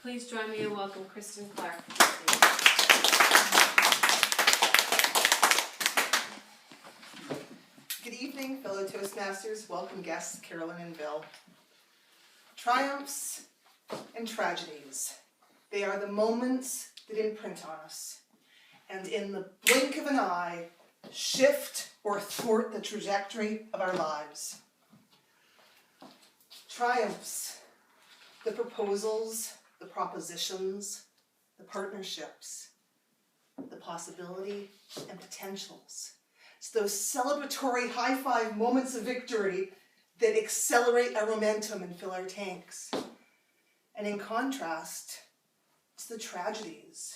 Please join me in welcoming Kristen Clark. Good evening, fellow Toastmasters. Welcome guests, Carolyn and Bill. Triumphs and tragedies. They are the moments that imprint on us, and in the blink of an eye, shift or thwart the trajectory of our lives. Triumphs, the proposals, the propositions, the partnerships, the possibility and potentials. It's those celebratory high-five moments of victory that accelerate our momentum and fill our tanks. And in contrast, it's the tragedies.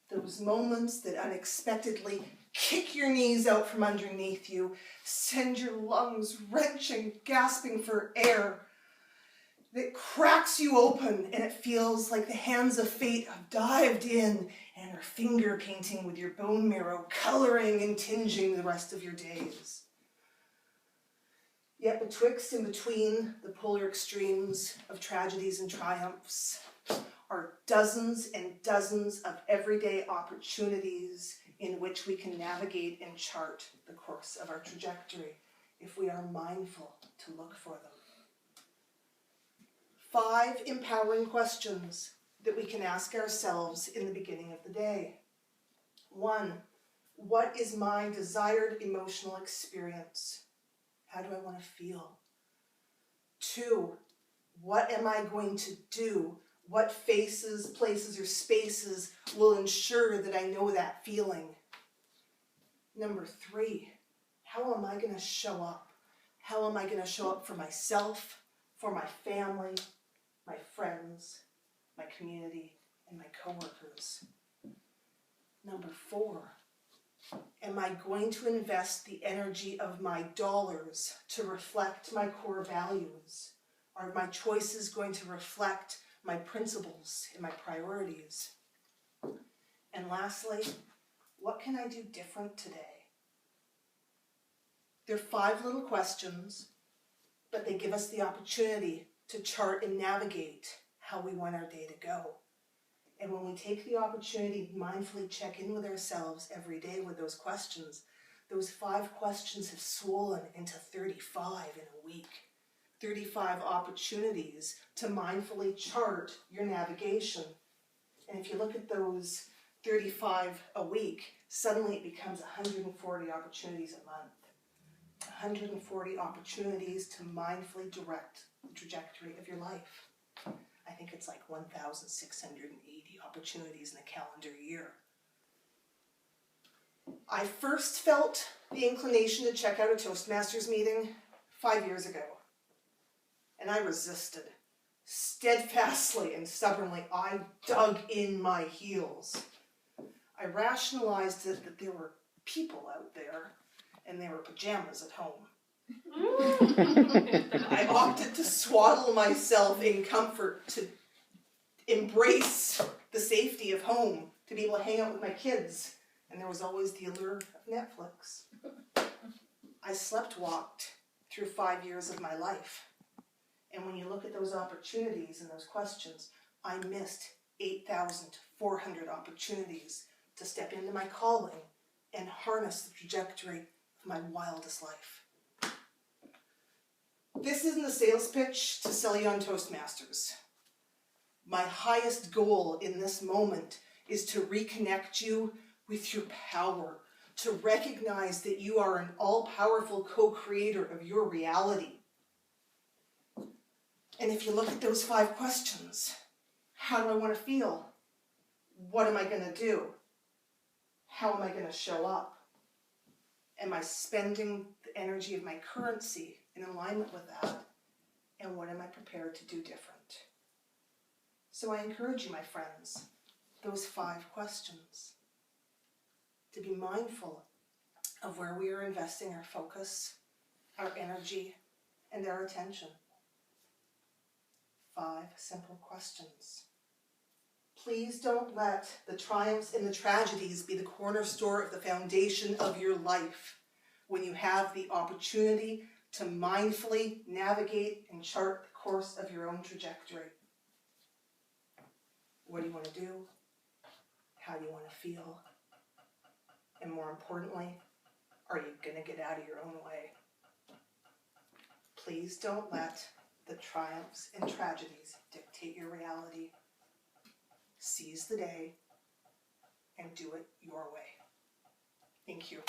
Those moments that unexpectedly kick your knees out from underneath you, send your lungs wrenching, gasping for air, that cracks you open and it feels like the hands of fate have dived in and are finger painting with your bone marrow, coloring and tinging the rest of your days. Yet betwixt and between the polar extremes of tragedies and triumphs are dozens and dozens of everyday opportunities in which we can navigate and chart the course of our trajectory if we are mindful to look for them. 5 empowering questions that we can ask ourselves in the beginning of the day. 1, what is my desired emotional experience? How do I want to feel? 2, what am I going to do? What faces, places, or spaces will ensure that I know that feeling? Number 3, how am I going to show up? How am I going to show up for myself, for my family, my friends, my community, and my coworkers? Number 4, am I going to invest the energy of my dollars to reflect my core values? Are my choices going to reflect my principles and my priorities? And lastly, what can I do different today? They're 5 little questions, but they give us the opportunity to chart and navigate how we want our day to go. And when we take the opportunity to mindfully check in with ourselves every day with those questions, those 5 questions have swollen into 35 in a week. 35 opportunities to mindfully chart your navigation. And if you look at those 35 a week, suddenly it becomes 140 opportunities a month. 140 opportunities to mindfully direct the trajectory of your life. I think it's like 1,680 opportunities in a calendar year. I first felt the inclination to check out a Toastmasters meeting 5 years ago. And I resisted. Steadfastly and stubbornly, I dug in my heels. I rationalized it that there were people out there and there were pajamas at home. I opted to swaddle myself in comfort, to embrace the safety of home, to be able to hang out with my kids. And there was always the allure of Netflix. I slept-walked through 5 years of my life. And when you look at those opportunities and those questions, I missed 8,400 opportunities to step into my calling and harness the trajectory of my wildest life. This isn't a sales pitch to sell you on Toastmasters. My highest goal in this moment is to reconnect you with your power, to recognize that you are an all-powerful co-creator of your reality. And if you look at those 5 questions, how do I want to feel? What am I going to do? How am I going to show up? Am I spending the energy of my currency in alignment with that? And what am I prepared to do different? So I encourage you, my friends, those 5 questions, to be mindful of where we are investing our focus, our energy, and our attention. 5 simple questions. Please don't let the triumphs and the tragedies be the cornerstone of the foundation of your life when you have the opportunity to mindfully navigate and chart the course of your own trajectory. What do you want to do? How do you want to feel? And more importantly, are you going to get out of your own way? Please don't let the triumphs and tragedies dictate your reality. Seize the day and do it your way. Thank you.